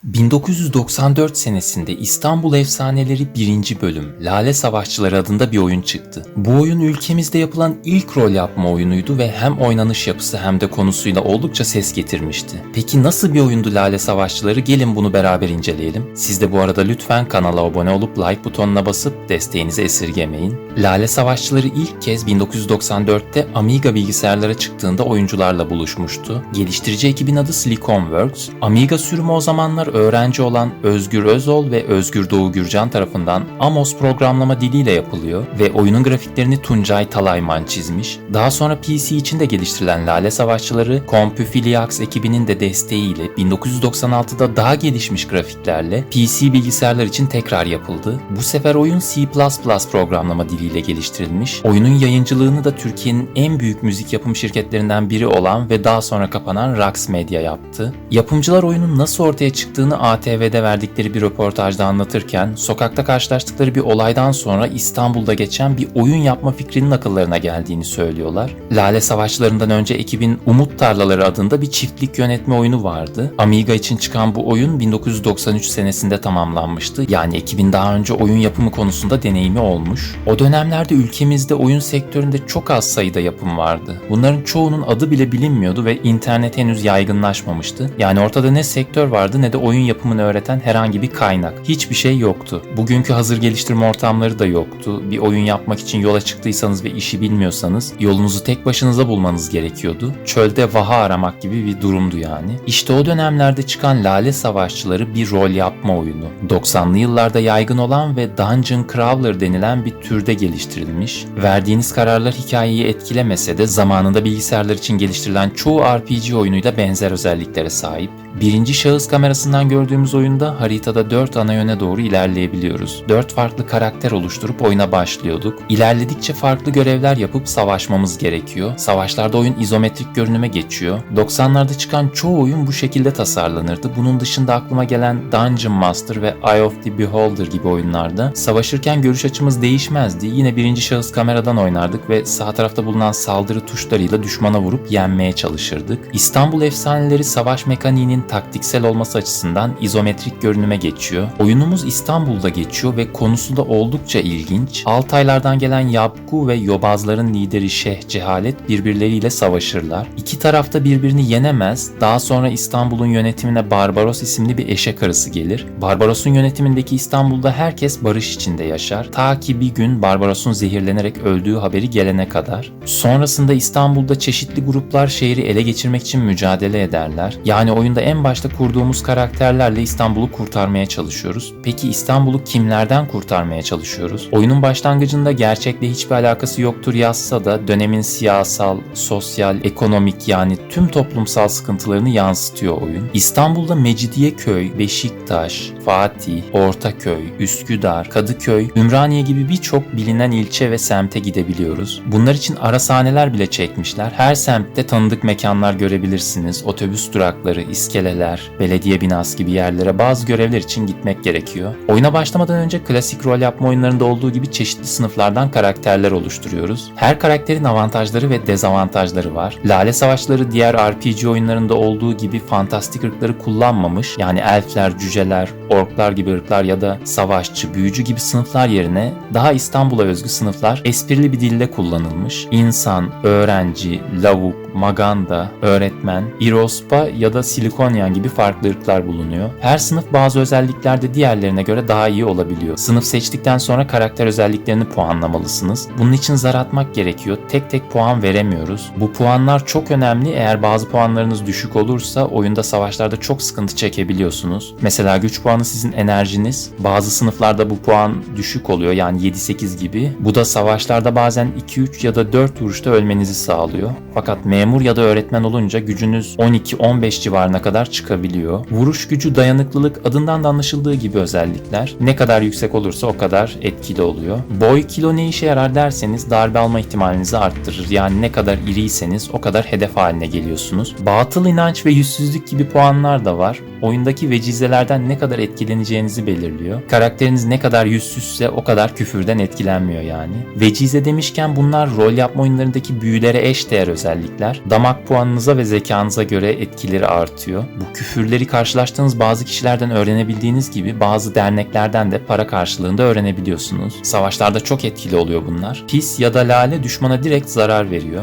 1994 senesinde İstanbul Efsaneleri 1. bölüm Lale Savaşçıları adında bir oyun çıktı. Bu oyun ülkemizde yapılan ilk rol yapma oyunuydu ve hem oynanış yapısı hem de konusuyla oldukça ses getirmişti. Peki nasıl bir oyundu Lale Savaşçıları? Gelin bunu beraber inceleyelim. Siz de bu arada lütfen kanala abone olup like butonuna basıp desteğinizi esirgemeyin. Lale Savaşçıları ilk kez 1994'te Amiga bilgisayarlara çıktığında oyuncularla buluşmuştu. Geliştirici ekibin adı Silicon Works. Amiga sürümü o zamanlar öğrenci olan Özgür Özol ve Özgür Doğu Gürcan tarafından Amos programlama diliyle yapılıyor ve oyunun grafiklerini Tuncay Talayman çizmiş. Daha sonra PC için de geliştirilen Lale Savaşçıları, CompuFiliax ekibinin de desteğiyle 1996'da daha gelişmiş grafiklerle PC bilgisayarlar için tekrar yapıldı. Bu sefer oyun C++ programlama diliyle geliştirilmiş. Oyunun yayıncılığını da Türkiye'nin en büyük müzik yapım şirketlerinden biri olan ve daha sonra kapanan Rax Media yaptı. Yapımcılar oyunun nasıl ortaya çıktığını ATV'de verdikleri bir röportajda anlatırken, sokakta karşılaştıkları bir olaydan sonra İstanbul'da geçen bir oyun yapma fikrinin akıllarına geldiğini söylüyorlar. Lale Savaşçılarından önce ekibin Umut Tarlaları adında bir çiftlik yönetme oyunu vardı. Amiga için çıkan bu oyun 1993 senesinde tamamlanmıştı. Yani ekibin daha önce oyun yapımı konusunda deneyimi olmuş. O dönemlerde ülkemizde oyun sektöründe çok az sayıda yapım vardı. Bunların çoğunun adı bile bilinmiyordu ve internet henüz yaygınlaşmamıştı. Yani ortada ne sektör vardı ne de oyun yapımını öğreten herhangi bir kaynak. Hiçbir şey yoktu. Bugünkü hazır geliştirme ortamları da yoktu. Bir oyun yapmak için yola çıktıysanız ve işi bilmiyorsanız yolunuzu tek başınıza bulmanız gerekiyordu. Çölde vaha aramak gibi bir durumdu yani. İşte o dönemlerde çıkan Lale Savaşçıları bir rol yapma oyunu. 90'lı yıllarda yaygın olan ve Dungeon Crawler denilen bir türde geliştirilmiş. Verdiğiniz kararlar hikayeyi etkilemese de zamanında bilgisayarlar için geliştirilen çoğu RPG oyunuyla benzer özelliklere sahip. Birinci şahıs kamerasından gördüğümüz oyunda haritada 4 ana yöne doğru ilerleyebiliyoruz. 4 farklı karakter oluşturup oyuna başlıyorduk. İlerledikçe farklı görevler yapıp savaşmamız gerekiyor. Savaşlarda oyun izometrik görünüme geçiyor. 90'larda çıkan çoğu oyun bu şekilde tasarlanırdı. Bunun dışında aklıma gelen Dungeon Master ve Eye of the Beholder gibi oyunlarda savaşırken görüş açımız değişmezdi. Yine birinci şahıs kameradan oynardık ve sağ tarafta bulunan saldırı tuşlarıyla düşmana vurup yenmeye çalışırdık. İstanbul Efsaneleri savaş mekaniğinin taktiksel olması açısından izometrik görünüme geçiyor. Oyunumuz İstanbul'da geçiyor ve konusu da oldukça ilginç. Altaylardan gelen Yabgu ve Yobazların lideri Şeyh Cehalet birbirleriyle savaşırlar. İki taraf da birbirini yenemez. Daha sonra İstanbul'un yönetimine Barbaros isimli bir eşek arısı gelir. Barbaros'un yönetimindeki İstanbul'da herkes barış içinde yaşar. Ta ki bir gün Barbaros'un zehirlenerek öldüğü haberi gelene kadar. Sonrasında İstanbul'da çeşitli gruplar şehri ele geçirmek için mücadele ederler. Yani oyunda en başta kurduğumuz karakterlerle İstanbul'u kurtarmaya çalışıyoruz. Peki İstanbul'u kimlerden kurtarmaya çalışıyoruz? Oyunun başlangıcında gerçekle hiçbir alakası yoktur yazsa da dönemin siyasal, sosyal, ekonomik yani tüm toplumsal sıkıntılarını yansıtıyor oyun. İstanbul'da Mecidiyeköy, Beşiktaş, Fatih, Ortaköy, Üsküdar, Kadıköy, Ümraniye gibi birçok bilinen ilçe ve semte gidebiliyoruz. Bunlar için ara sahneler bile çekmişler. Her semtte tanıdık mekanlar görebilirsiniz. Otobüs durakları, iskeleler, belediye binası gibi yerlere bazı görevler için gitmek gerekiyor. Oyuna başlamadan önce klasik rol yapma oyunlarında olduğu gibi çeşitli sınıflardan karakterler oluşturuyoruz. Her karakterin avantajları ve dezavantajları var. Lale Savaşları diğer RPG oyunlarında olduğu gibi fantastik ırkları kullanmamış. Yani elfler, cüceler, orklar gibi ırklar ya da savaşçı, büyücü gibi sınıflar yerine daha İstanbul'a özgü sınıflar esprili bir dille kullanılmış. İnsan, öğrenci, lavuk, maganda, öğretmen, irospa ya da silikonyan gibi farklı ırklar bulunuyor. Her sınıf bazı özelliklerde diğerlerine göre daha iyi olabiliyor. Sınıf seçtikten sonra karakter özelliklerini puanlamalısınız. Bunun için zar atmak gerekiyor. Tek tek puan veremiyoruz. Bu puanlar çok önemli. Eğer bazı puanlarınız düşük olursa oyunda savaşlarda çok sıkıntı çekebiliyorsunuz. Mesela güç puanı sizin enerjiniz. Bazı sınıflarda bu puan düşük oluyor. Yani 7-8 gibi. Bu da savaşlarda bazen 2-3 ya da 4 vuruşta ölmenizi sağlıyor. Fakat memur ya da öğretmen olunca gücünüz 12-15 civarına kadar çıkabiliyor. Vuruş gücü, dayanıklılık adından da anlaşıldığı gibi özellikler. Ne kadar yüksek olursa o kadar etkili oluyor. Boy, kilo ne işe yarar derseniz darbe alma ihtimalinizi arttırır. Yani ne kadar iriyseniz o kadar hedef haline geliyorsunuz. Batıl inanç ve yüzsüzlük gibi puanlar da var. Oyundaki vecizelerden ne kadar etkileneceğinizi belirliyor. Karakteriniz ne kadar yüzsüzse o kadar küfürden etkilenmiyor yani. Vecize demişken bunlar rol yapma oyunlarındaki büyülere eşdeğer özellikler. Damak puanınıza ve zekanıza göre etkileri artıyor. Bu küfürleri karşılaştığınız bazı kişilerden öğrenebildiğiniz gibi bazı derneklerden de para karşılığında öğrenebiliyorsunuz. Savaşlarda çok etkili oluyor bunlar. Pis ya da lale düşmana direkt zarar veriyor.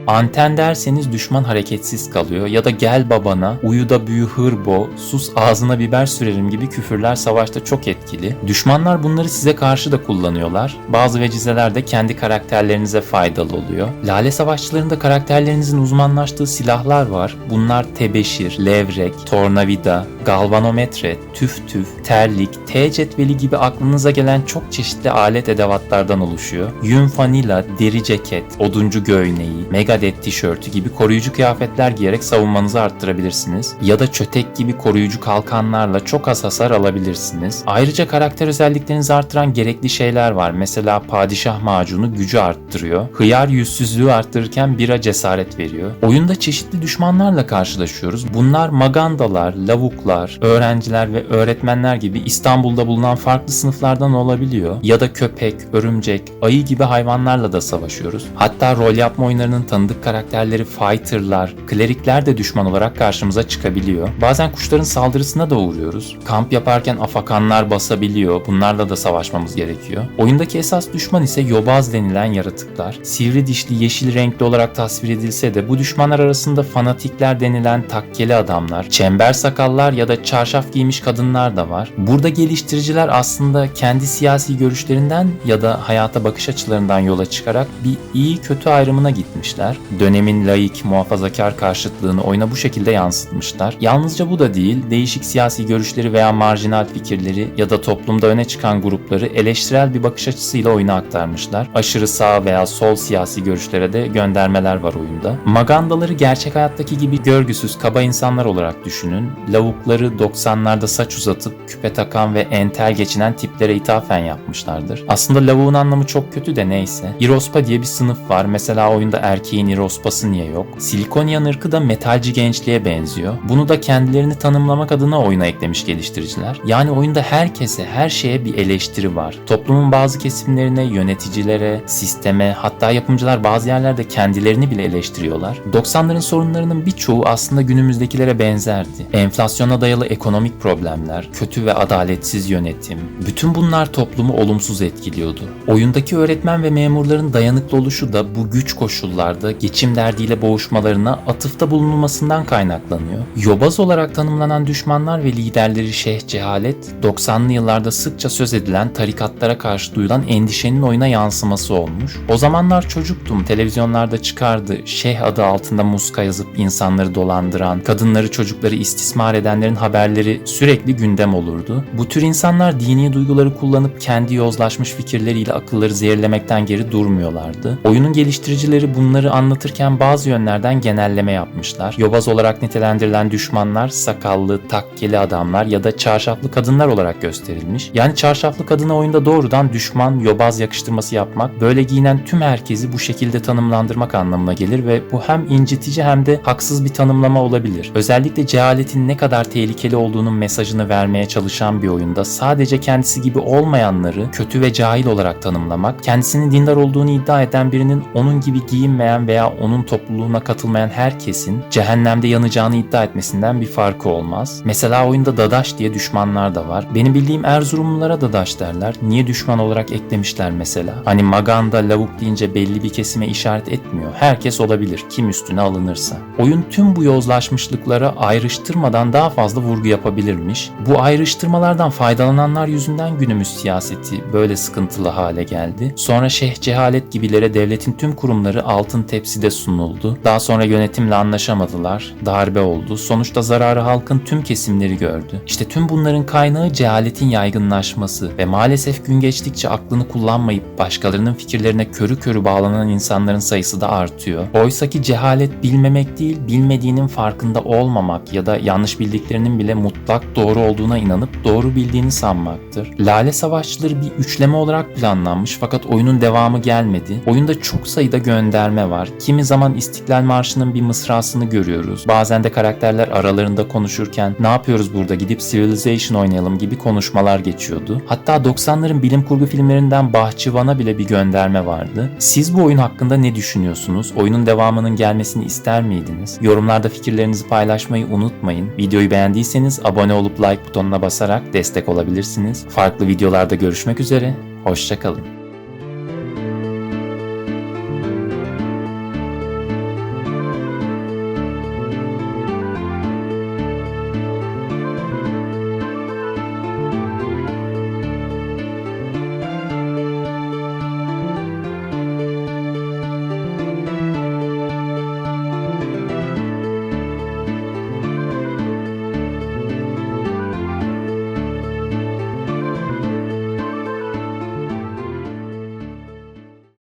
Anten derseniz düşman hareketsiz kalıyor ya da gel babana, uyu da büyü hırbo, sus ağzına biber sürerim gibi küfürler savaşta çok etkili. Düşmanlar bunları size karşı da kullanıyorlar. Bazı vecizeler de kendi karakterlerinize faydalı oluyor. Lale savaşçılarında karakterlerinizin uzmanlaştığı silahlar var. Bunlar tebeşir, levrek, tornavida, galvanometre, tüf tüf, terlik, T cetveli gibi aklınıza gelen çok çeşitli alet edevatlardan oluşuyor. Yün fanila, deri ceket, oduncu göğneği, Megadeth tişörtü gibi koruyucu kıyafetler giyerek savunmanızı arttırabilirsiniz. Ya da çötek gibi koruyucu kalkanlarla çok az hasar alabilirsiniz. Ayrıca karakter özelliklerinizi arttıran gerekli şeyler var. Mesela padişah macunu gücü arttırıyor. Hıyar yüzsüzlüğü arttırırken bira cesaret veriyor. Oyunda çeşitli düşmanlarla karşılaşıyoruz. Bunlar magandalar, lavuklar, öğrenciler ve öğretmenler gibi İstanbul'da bulunan farklı sınıflardan olabiliyor. Ya da köpek, örümcek, ayı gibi hayvanlarla da savaşıyoruz. Hatta rol yapma oyunlarının tanıdık karakterleri fighterlar, klerikler de düşman olarak karşımıza çıkabiliyor. Bazen kuşların saldırısına da uğruyoruz. Kamp yaparken afakanlar basabiliyor. Bunlarla da savaşmamız gerekiyor. Oyundaki esas düşman ise yobaz denilen yaratıklar. Sivri dişli, yeşil renkli olarak tasvir edilse de bu düşmanlar arasında fanatikler denilen takkeli adamlar, çember sakallar ya da çarşaf giymiş kadınlar da var. Burada geliştiriciler aslında kendi siyasi görüşlerinden ya da hayata bakış açılarından yola çıkarak bir iyi kötü ayrımına gitmişler. Dönemin laik, muhafazakar karşıtlığını oyuna bu şekilde yansıtmışlar. Yalnızca bu da değil, değişik siyasi görüşleri veya marjinal fikirleri ya da toplumda öne çıkan grupları eleştirel bir bakış açısıyla oyuna aktarmışlar. Aşırı sağ veya sol siyasi görüşlere de göndermeler var oyunda. Magandaları gerçek hayattaki gibi görgüsüz, kaba insanlar olarak düşünün. Lavukları 90'larda saç uzatıp küpe takan ve entel geçinen tiplere ithafen yapmışlardır. Aslında lavuğun anlamı çok kötü de neyse. Irospa diye bir sınıf var. Mesela oyunda erkeğin irospası niye yok? Silikonian ırkı da metalci gençliğe benziyor. Bunu da kendilerini tanımlamak adına oyuna eklemiş geliştiriciler. Yani oyunda herkese, her şeye bir eleştiri var. Toplumun bazı kesimlerine, yöneticilere, sisteme, hatta yapımcılar bazı yerlerde kendilerini bile eleştiriyorlar. 90'ların sorunlarının birçoğu aslında günümüzdekilere benzerdi. Enflasyona dayalı ekonomik problemler, kötü ve adaletsiz yönetim, bütün bunlar toplumu olumsuz etkiliyordu. Oyundaki öğretmen ve memurların dayanıklı oluşu da bu güç koşullarda geçim derdiyle boğuşmalarına atıfta bulunulmasından kaynaklanıyor. Yobaz olarak tanımlanan düşmanlar ve liderleri Şeyh Cehalet, 90'lı yıllarda sıkça söz edilen tarikatlara karşı duyulan endişenin oyuna yansıması olmuş. O zamanlar çocuktum, televizyonlarda çıkardı, Şeyh adı altında muska yazıp insanları dolandıran, kadınları çocukları istismar edenlerin haberleri sürekli gündem olurdu. Bu tür insanlar dini duyguları kullanıp kendi yozlaşmış fikirleriyle akılları zehirlemekten geri durmuyorlardı. Oyunun geliştiricileri bunları anlatırken bazı yönlerden genelleme yapmışlar. Yobaz olarak nitelendirilen düşmanlar sakallı, takkeli adamlar ya da çarşaflı kadınlar olarak gösterilmiş. Yani çarşaflı kadına oyunda doğrudan düşman, yobaz yakıştırması yapmak, böyle giyinen tüm herkesi bu şekilde tanımlandırmak anlamına gelir ve bu hem incitici hem de haksız bir tanımlama olabilir. Özellikle cehaletin ne kadar tehlikeli olduğunun mesajını vermeye çalışan bir oyunda sadece kendisi gibi olmayanları kötü ve cahil olarak tanımlamak, kendisinin dindar olduğunu iddia eden birinin onun gibi giyinmeyen veya onun topluluğuna katılmayan herkesin cehennemde yanacağını iddia etmesinden bir farkı olmaz. Mesela oyunda Dadaş diye düşmanlar da var. Benim bildiğim Erzurumlulara Dadaş derler. Niye düşman olarak eklemişler mesela? Hani Maganda, lavuk deyince belli bir kesime işaret etmiyor. Herkes olabilir, kim üstüne alınırsa. Oyun tüm bu yozlaşmışlıklara ayrıştırmadan daha fazla vurgu yapabilirmiş. Bu ayrıştırmalardan faydalananlar yüzünden günümüz siyaseti böyle sıkıntılı hale geldi. Sonra Şeyh Cehalet gibilere devletin tüm kurumları altın tepside sunuldu. Daha sonra yönetimle anlaşamadılar. Darbe oldu. Sonuçta zararı halkın tüm kesimleri gördü. İşte tüm bunların kaynağı cehaletin yaygınlaşması ve maalesef gün geçtikçe aklını kullanmayıp başkalarının fikirlerine körü körü bağlanan insanların sayısı da artıyor. Oysaki cehalet bilmemek değil, bilmediğinin farkında olmamak ya da yanlış bildiklerinin bile mutlak doğru olduğuna inanıp doğru bildiğini sanmaktır. Lale Savaşçıları bir üçleme olarak planlanmış fakat oyunun devamı gelmedi. Oyunda çok sayıda gönderme var. var. Kimi zaman İstiklal Marşı'nın bir mısrasını görüyoruz. Bazen de karakterler aralarında konuşurken ne yapıyoruz burada, gidip Civilization oynayalım gibi konuşmalar geçiyordu. Hatta 90'ların bilim kurgu filmlerinden Bahçıvan'a bile bir gönderme vardı. Siz bu oyun hakkında ne düşünüyorsunuz? Oyunun devamının gelmesini ister miydiniz? Yorumlarda fikirlerinizi paylaşmayı unutmayın. Videoyu beğendiyseniz abone olup like butonuna basarak destek olabilirsiniz. Farklı videolarda görüşmek üzere. Hoşça kalın.